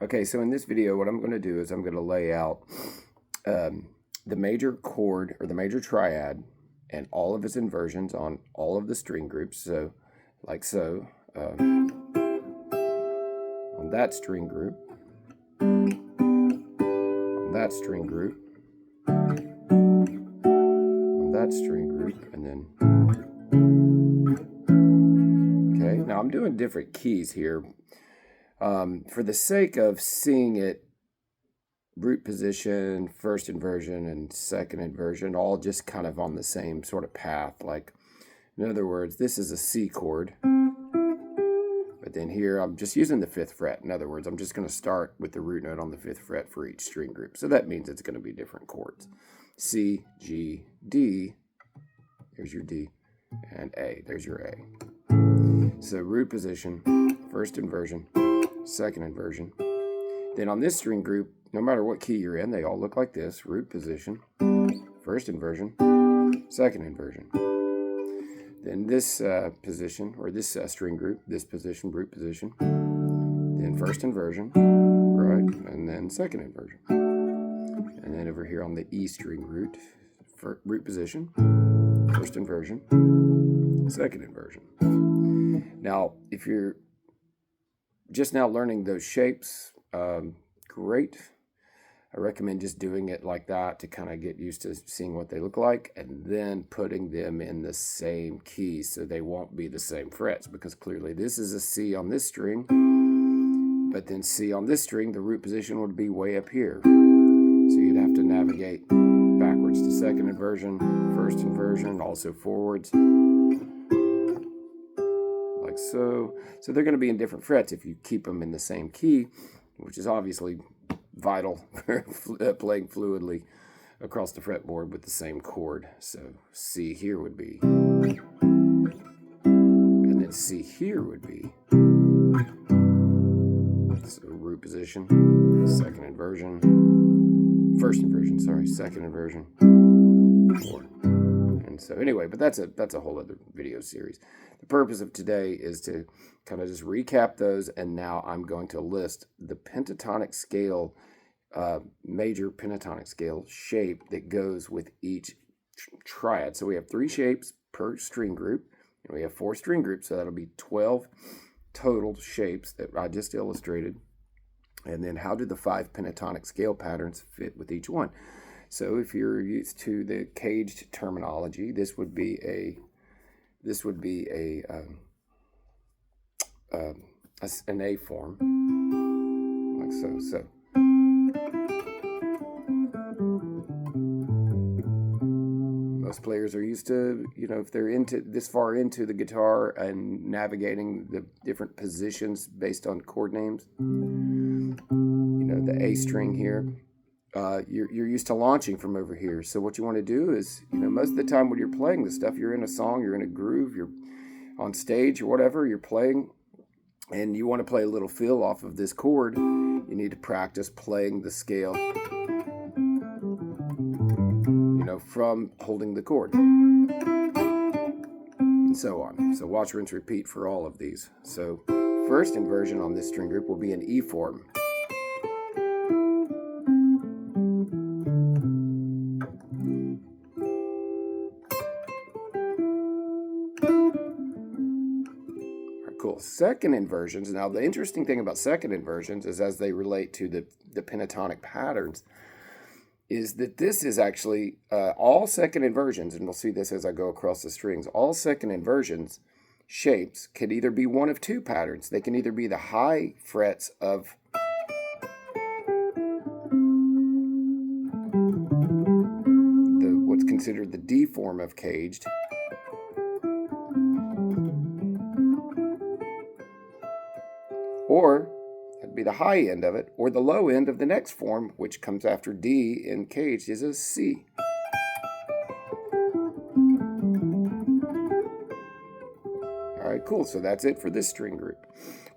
Okay, so in this video, what I'm going to do is I'm going to lay out the major chord or the major triad and all of its inversions on all of the string groups. So, like so, on that string group, on that string group, on that string group, and then, okay, now I'm doing different keys here. For the sake of seeing it, root position, first inversion, and second inversion, all just kind of on the same sort of path. Like, in other words, this is a C chord, but then here I'm just using the 5th fret. In other words, I'm just going to start with the root note on the 5th fret for each string group. So that means it's going to be different chords. C, G, D, there's your D, and A, there's your A. So root position, first inversion, second inversion. Then on this string group, no matter what key you're in, they all look like this. Root position, first inversion, second inversion. Then this position, or this string group, this position, root position. Then first inversion, right? And then second inversion. And then over here on the E string root position, first inversion, second inversion. Now, if you're just now learning those shapes, great. I recommend just doing it like that to kind of get used to seeing what they look like, and then putting them in the same key so they won't be the same frets, because clearly this is a C on this string, but then C on this string, the root position would be way up here. So you'd have to navigate backwards to second inversion, first inversion, also forwards, like so. So they're going to be in different frets if you keep them in the same key, which is obviously vital for playing fluidly across the fretboard with the same chord. So C here would be, and then C here would be. So root position, second inversion, first inversion, sorry, second inversion, chord. And so anyway, but that's a whole other video series. The purpose of today is to kind of just recap those, and now I'm going to list the pentatonic scale, major pentatonic scale shape that goes with each triad. So we have 3 shapes per string group, and we have 4 string groups, so that'll be 12 total shapes that I just illustrated. And then how do the 5 pentatonic scale patterns fit with each one? So if you're used to the caged terminology, this would be an A form, like so. So most players are used to, if they're into this far into the guitar and navigating the different positions based on chord names, the A string here. You're used to launching from over here. So what you want to do is, most of the time when you're playing this stuff, you're in a song, you're in a groove, you're on stage or whatever, you're playing, and you want to play a little feel off of this chord. You need to practice playing the scale, from holding the chord, and so on. So watch, rinse, repeat for all of these. So first inversion on this string group will be an E form. Cool. Second inversions. Now, the interesting thing about second inversions is, as they relate to the pentatonic patterns, is that this is actually all second inversions, and we'll see this as I go across the strings. All second inversions shapes can either be one of 2 patterns. They can either be the high frets of what's considered the D form of caged, or that'd be the high end of it, or the low end of the next form, which comes after D in caged, is a C. All right, cool. So that's it for this string group.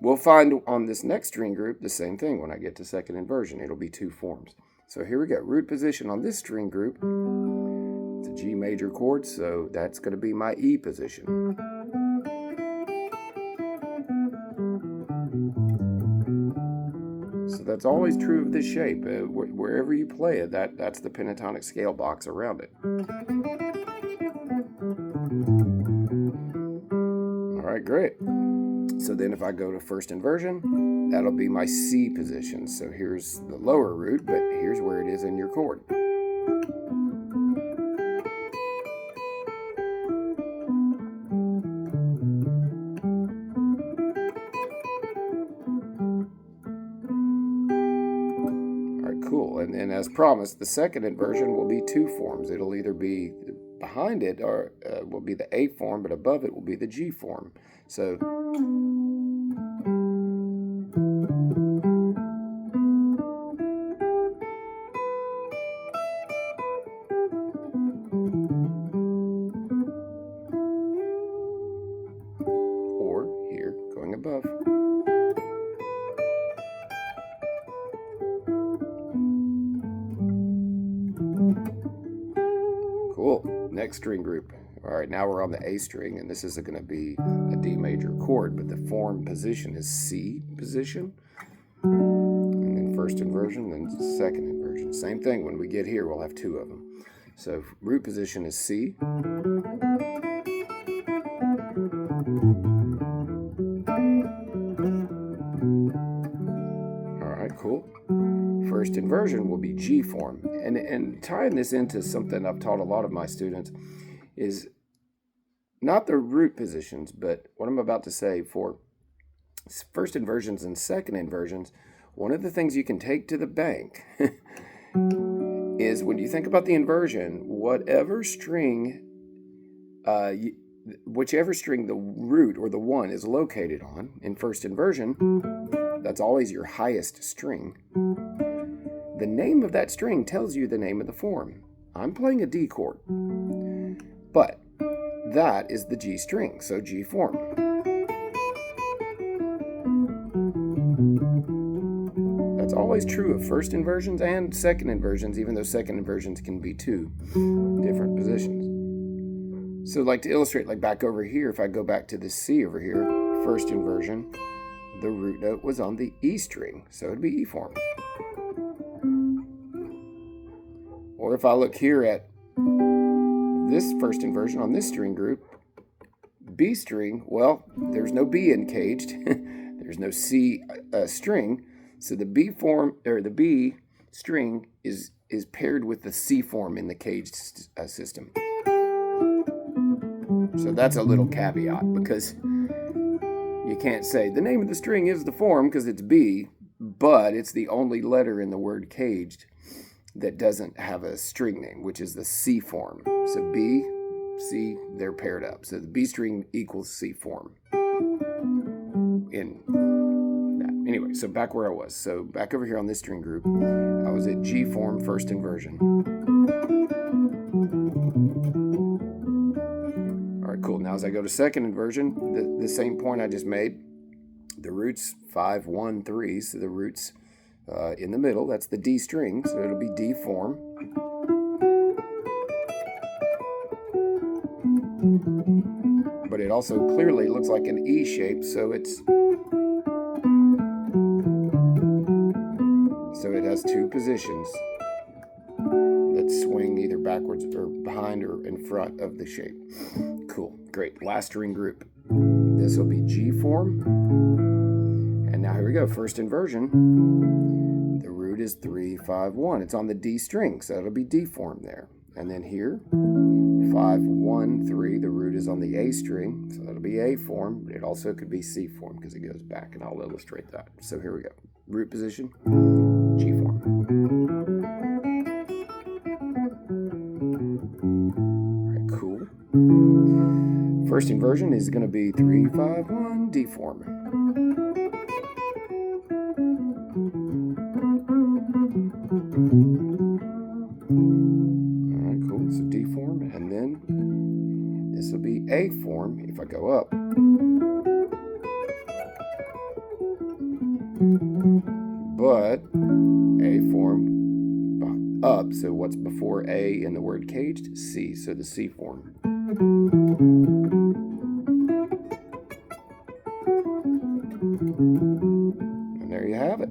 We'll find on this next string group the same thing when I get to second inversion. It'll be 2 forms. So here we go. Root position on this string group, it's a G major chord, so that's going to be my E position. that's always true of this shape. Wherever you play it, that's the pentatonic scale box around it. All right, great. So then if I go to first inversion, that'll be my C position. So here's the lower root, but here's where it is in your chord. Cool. And then as promised, the second inversion will be two forms. It'll either be behind it or will be the A form, but above it will be the G form. So or here going above. Cool. Next string group. All right, now we're on the A string, and this is going to be a D major chord, but the form position is C position. And then first inversion, then second inversion. Same thing. When we get here, we'll have two of them. So root position is C. All right, cool. First inversion will be G form. And tying this into something I've taught a lot of my students is not the root positions, but what I'm about to say for first inversions and second inversions, one of the things you can take to the bank is when you think about the inversion, whichever string the root or the one is located on in first inversion, that's always your highest string. The name of that string tells you the name of the form. I'm playing a D chord, but that is the G string, so G form. That's always true of first inversions and second inversions, even though second inversions can be two different positions. So like to illustrate, like back over here, if I go back to the C over here, first inversion, the root note was on the E string, so it'd be E form. Or if I look here at this first inversion on this string group, B string, well, there's no B in caged. There's no C string. So the B form, or the B string is paired with the C form in the caged system. So that's a little caveat, because you can't say the name of the string is the form because it's B, but it's the only letter in the word caged that doesn't have a string name, which is the C form. So B, C, they're paired up. So the B string equals C form. In that. Anyway, so back where I was. So back over here on this string group, I was at G form, first inversion. All right, cool. Now as I go to second inversion, the same point I just made, the root's 5, 1, 3, so the root's in the middle, that's the D string, so it'll be D form. But it also clearly looks like an E shape, so it has two positions that swing either backwards or behind or in front of the shape. Cool, great. Last string group. This will be G form. And now here we go, first inversion. The root is 3, 5, 1. It's on the D string, so it'll be D form there. And then here, 5, 1, 3, the root is on the A string, so that'll be A form, but it also could be C form because it goes back, and I'll illustrate that. So here we go. Root position, G form. All right, cool. First inversion is going to be 3, 5, 1, D form. So D form, and then this will be A form if I go up. But A form up, so what's before A in the word caged? C, so the C form. And there you have it.